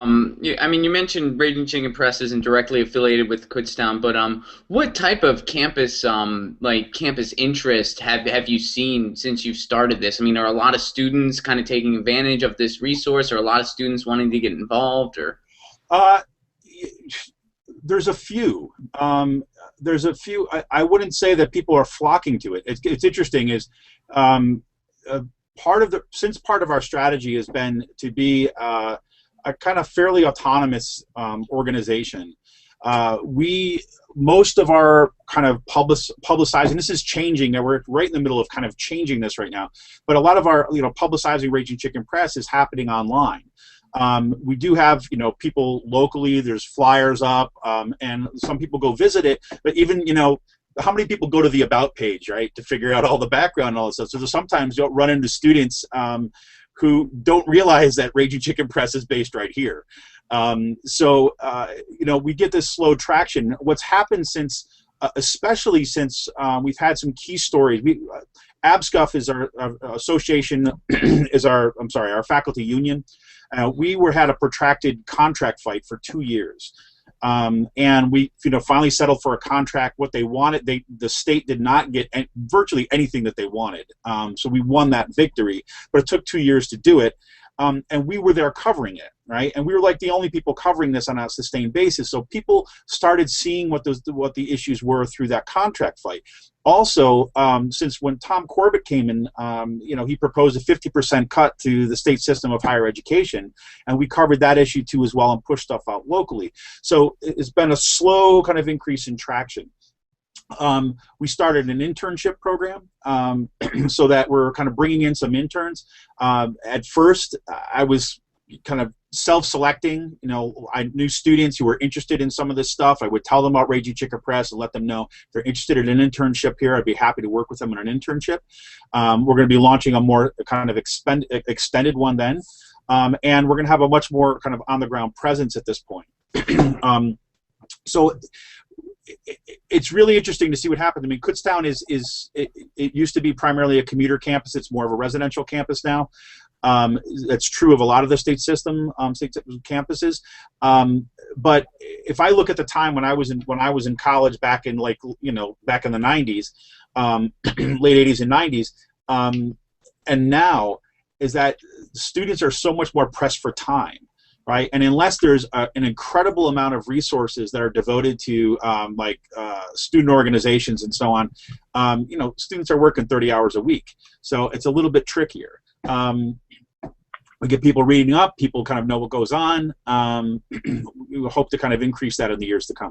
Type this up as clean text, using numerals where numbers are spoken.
I mean, you mentioned Raging Chicken Press isn't directly affiliated with Kutztown, but what type of campus, like campus interest have you seen since you've started this? I mean, are a lot of students kind of taking advantage of this resource, or a lot of students wanting to get involved, or? Uh, there's a few. There's a few. I wouldn't say that people are flocking to it. It's interesting. Is uh, part of our strategy has been to be a kind of fairly autonomous organization. We most of our kind of publicizing, this is changing, and we're right in the middle of kind of changing this right now, but a lot of our publicizing Raging Chicken Press is happening online. We do have people locally, there's flyers up, and some people go visit it, but even how many people go to the about page, right, to figure out all the background and all this stuff. So sometimes you'll run into students who don't realize that Raging Chicken Press is based right here. We get this slow traction. What's happened since, especially since we've had some key stories. ABSCUF is our association, our faculty union. We had a protracted contract fight for 2 years. And we finally settled for a contract. What they wanted, the state did not get virtually anything that they wanted. So we won that victory, but it took 2 years to do it. And we were there covering it, right? And we were like the only people covering this on a sustained basis. So people started seeing what the issues were through that contract fight. Also, since when Tom Corbett came in, he proposed a 50% cut to the state system of higher education, and we covered that issue too as well and pushed stuff out locally. So it's been a slow kind of increase in traction. We started an internship program so that we're kind of bringing in some interns. At first, I was kind of self-selecting. I knew students who were interested in some of this stuff. I would tell them about Raging Chicken Press and let them know if they're interested in an internship here, I'd be happy to work with them in an internship. We're going to be launching a more kind of extended one then, and we're going to have a much more kind of on-the-ground presence at this point. So it's really interesting to see what happens. I mean, Kutztown it used to be primarily a commuter campus. It's more of a residential campus now. That's true of a lot of the state system campuses. But if I look at the time when I was in college back in back in the 90s, late 80s and 90s, and now is that students are so much more pressed for time. Right, and unless there's an incredible amount of resources that are devoted to student organizations and so on, students are working 30 hours a week, so it's a little bit trickier. We get people reading up, people kind of know what goes on. We hope to kind of increase that in the years to come.